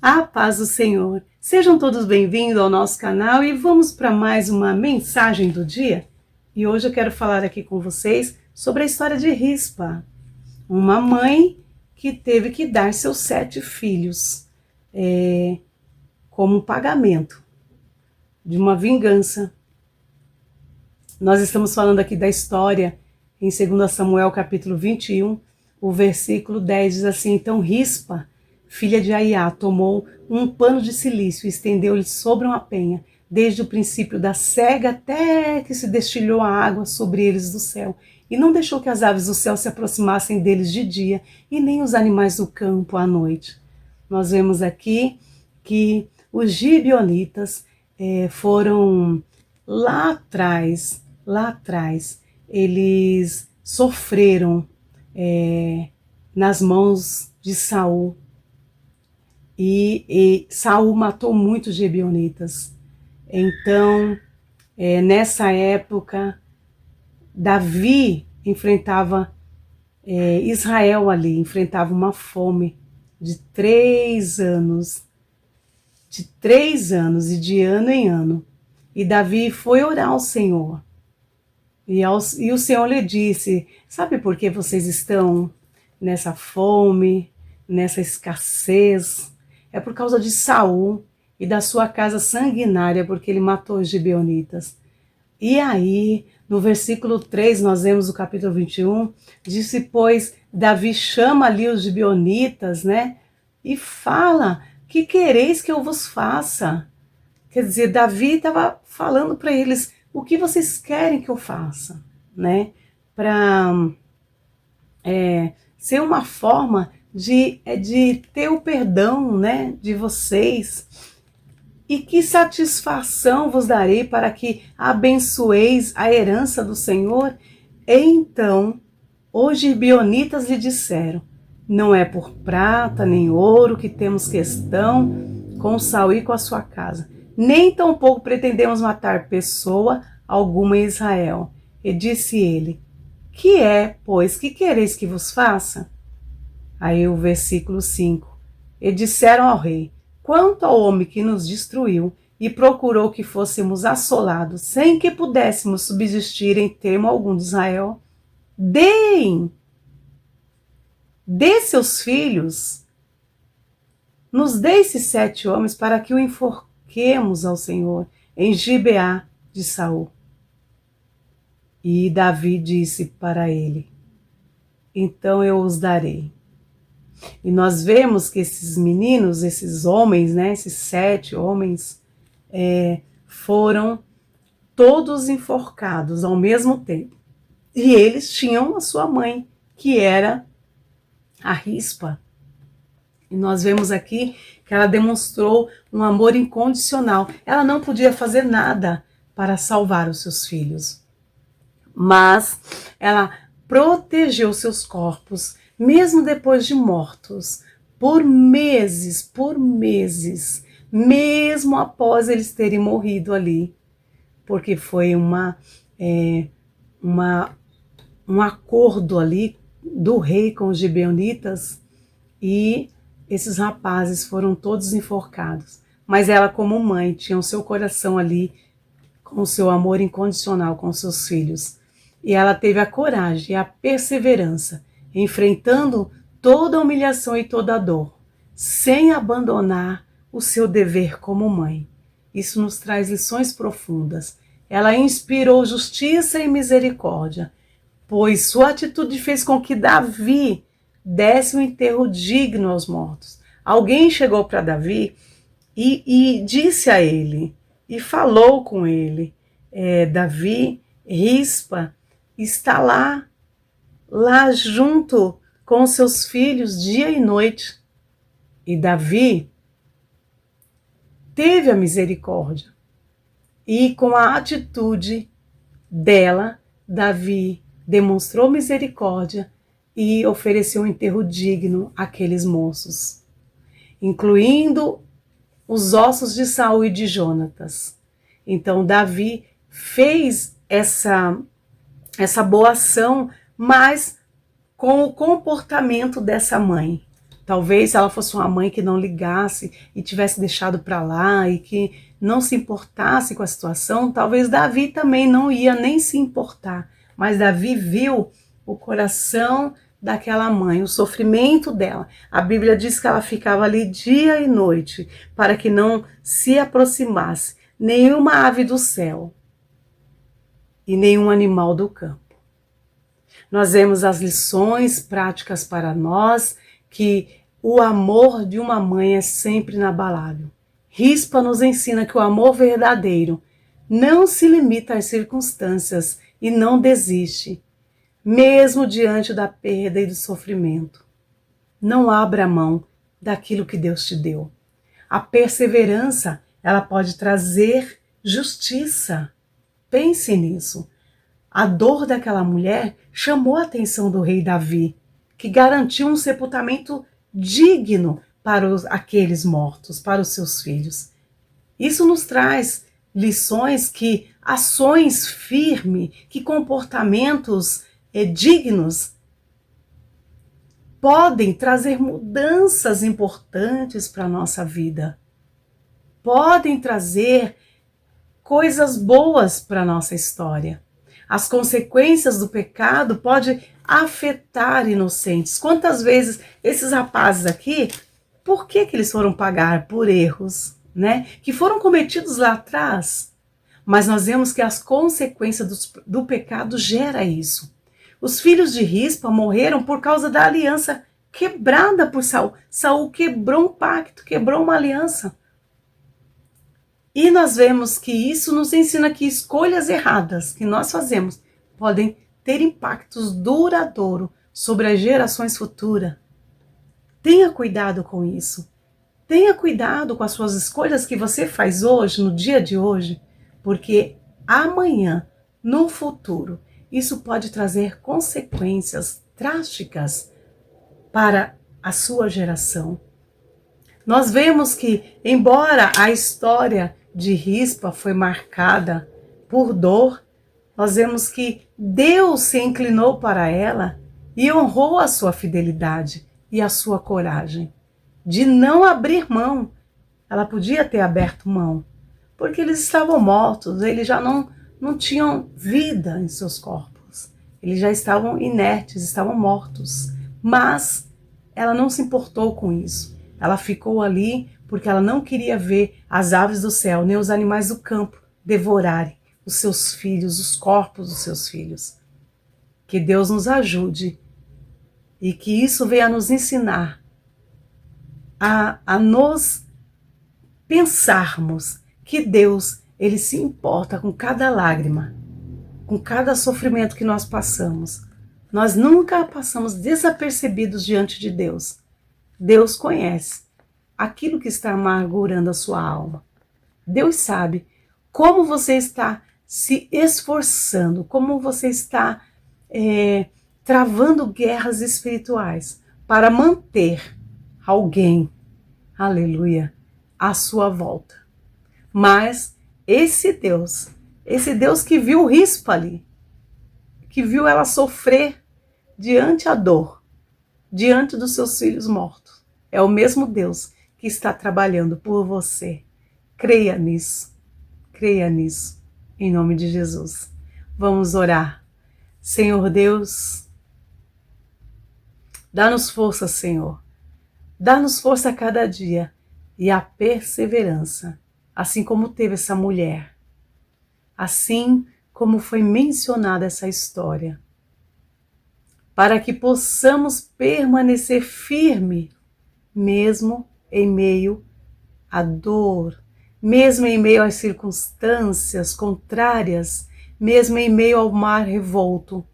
A paz do Senhor. Sejam todos bem-vindos ao nosso canal e vamos para mais uma mensagem do dia. E hoje eu quero falar aqui com vocês sobre a história de Rispa, uma mãe que teve que dar seus 7 filhos como pagamento de uma vingança. Nós estamos falando aqui da história em 2 Samuel capítulo 21, o versículo 10 diz assim: então Rispa, filha de Aiá, tomou um pano de cilício e estendeu-lhe sobre uma penha, desde o princípio da sega até que se destilhou a água sobre eles do céu. E não deixou que as aves do céu se aproximassem deles de dia, e nem os animais do campo à noite. Nós vemos aqui que os gibeonitas foram lá atrás, eles sofreram nas mãos de Saul. E Saul matou muitos gibeonitas. Então, nessa época, Davi enfrentava, Israel ali, enfrentava uma fome de 3 anos. De 3 anos e de ano em ano. E Davi foi orar ao Senhor. E o Senhor lhe disse: sabe por que vocês estão nessa fome, nessa escassez? É por causa de Saul e da sua casa sanguinária, porque ele matou os gibeonitas. E aí, no versículo 3, nós vemos o capítulo 21, disse, pois, Davi chama ali os gibeonitas, né? E fala: que quereis que eu vos faça? Quer dizer, Davi estava falando para eles: o que vocês querem que eu faça? Né? Para ser uma forma de ter o perdão, né, de vocês. E que satisfação vos darei para que abençoeis a herança do Senhor? Então os gibeonitas lhe disseram: não é por prata nem ouro que temos questão com Saul e com a sua casa, nem tampouco pretendemos matar pessoa alguma em Israel. E disse ele: que é, pois, que quereis que vos faça? Aí o versículo 5. E disseram ao rei: quanto ao homem que nos destruiu e procurou que fôssemos assolados, sem que pudéssemos subsistir em termo algum de Israel, dê seus filhos, nos dê esses 7 homens para que o enforquemos ao Senhor em Gibeá de Saul. E Davi disse para ele: então eu os darei. E nós vemos que esses meninos, esses homens, né, esses 7 homens, foram todos enforcados ao mesmo tempo. E eles tinham a sua mãe, que era a Rispa. E nós vemos aqui que ela demonstrou um amor incondicional. Ela não podia fazer nada para salvar os seus filhos, mas ela protegeu seus corpos, mesmo depois de mortos, por meses, mesmo após eles terem morrido ali, porque foi um acordo ali do rei com os gibeonitas, e esses rapazes foram todos enforcados. Mas ela, como mãe, tinha o seu coração ali com o seu amor incondicional com seus filhos. E ela teve a coragem e a perseverança, enfrentando toda a humilhação e toda a dor, sem abandonar o seu dever como mãe. Isso nos traz lições profundas. Ela inspirou justiça e misericórdia, pois sua atitude fez com que Davi desse um enterro digno aos mortos. Alguém chegou para Davi e disse a ele, e falou com ele: Davi, Rispa está lá junto com seus filhos dia e noite. E Davi teve a misericórdia. E com a atitude dela, Davi demonstrou misericórdia e ofereceu um enterro digno àqueles moços, incluindo os ossos de Saul e de Jonatas. Então Davi fez essa boa ação, mas com o comportamento dessa mãe. Talvez ela fosse uma mãe que não ligasse e tivesse deixado para lá e que não se importasse com a situação, talvez Davi também não ia nem se importar. Mas Davi viu o coração daquela mãe, o sofrimento dela. A Bíblia diz que ela ficava ali dia e noite para que não se aproximasse nenhuma ave do céu e nenhum animal do campo. Nós vemos as lições práticas para nós, que o amor de uma mãe é sempre inabalável. Rispa nos ensina que o amor verdadeiro não se limita às circunstâncias e não desiste, mesmo diante da perda e do sofrimento. Não abra mão daquilo que Deus te deu. A perseverança, ela pode trazer justiça. Pense nisso. A dor daquela mulher chamou a atenção do rei Davi, que garantiu um sepultamento digno para aqueles mortos, para os seus filhos. Isso nos traz lições que ações firmes, que comportamentos dignos podem trazer mudanças importantes para a nossa vida. Podem trazer coisas boas para a nossa história. As consequências do pecado podem afetar inocentes. Quantas vezes esses rapazes aqui, por que eles foram pagar? Por erros, né? Que foram cometidos lá atrás. Mas nós vemos que as consequências do pecado gera isso. Os filhos de Rispa morreram por causa da aliança quebrada por Saul. Saul quebrou um pacto, quebrou uma aliança. E nós vemos que isso nos ensina que escolhas erradas que nós fazemos podem ter impactos duradouros sobre as gerações futuras. Tenha cuidado com isso. Tenha cuidado com as suas escolhas que você faz hoje, no dia de hoje, porque amanhã, no futuro, isso pode trazer consequências drásticas para a sua geração. Nós vemos que, embora a história de Rispa foi marcada por dor, nós vemos que Deus se inclinou para ela e honrou a sua fidelidade e a sua coragem de não abrir mão. Ela podia ter aberto mão, porque eles estavam mortos, eles já não tinham vida em seus corpos, eles já estavam inertes, estavam mortos, mas ela não se importou com isso. Ela ficou ali porque ela não queria ver as aves do céu, nem os animais do campo devorarem os seus filhos, os corpos dos seus filhos. Que Deus nos ajude e que isso venha nos ensinar a nos pensarmos que Deus, ele se importa com cada lágrima, com cada sofrimento que nós passamos. Nós nunca passamos desapercebidos diante de Deus. Deus conhece aquilo que está amargurando a sua alma. Deus sabe como você está se esforçando, como você está travando guerras espirituais para manter alguém, aleluia, à sua volta. Mas esse Deus que viu Rispa ali, que viu ela sofrer diante a dor, diante dos seus filhos mortos, é o mesmo Deus que está trabalhando por você. Creia nisso, em nome de Jesus. Vamos orar. Senhor Deus, dá-nos força, Senhor. Dá-nos força a cada dia e a perseverança, assim como teve essa mulher, assim como foi mencionada essa história, para que possamos permanecer firme, mesmo em meio à dor, mesmo em meio às circunstâncias contrárias, mesmo em meio ao mar revolto.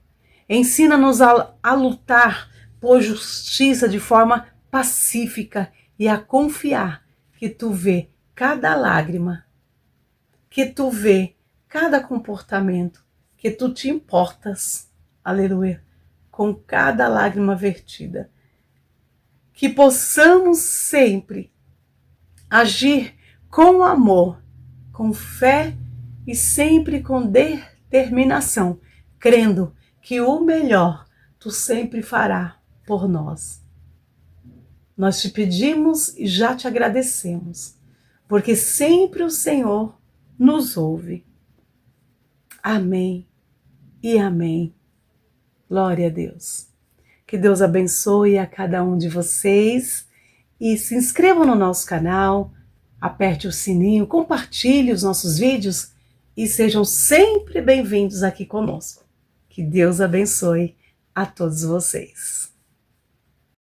Ensina-nos a lutar por justiça de forma pacífica e a confiar que tu vê cada lágrima, que tu vê cada comportamento, que tu te importas, aleluia, com cada lágrima vertida. Que possamos sempre agir com amor, com fé e sempre com determinação, crendo que o melhor tu sempre fará por nós. Nós te pedimos e já te agradecemos, porque sempre o Senhor nos ouve. Amém e amém. Glória a Deus. Que Deus abençoe a cada um de vocês e se inscrevam no nosso canal, aperte o sininho, compartilhe os nossos vídeos e sejam sempre bem-vindos aqui conosco. Que Deus abençoe a todos vocês.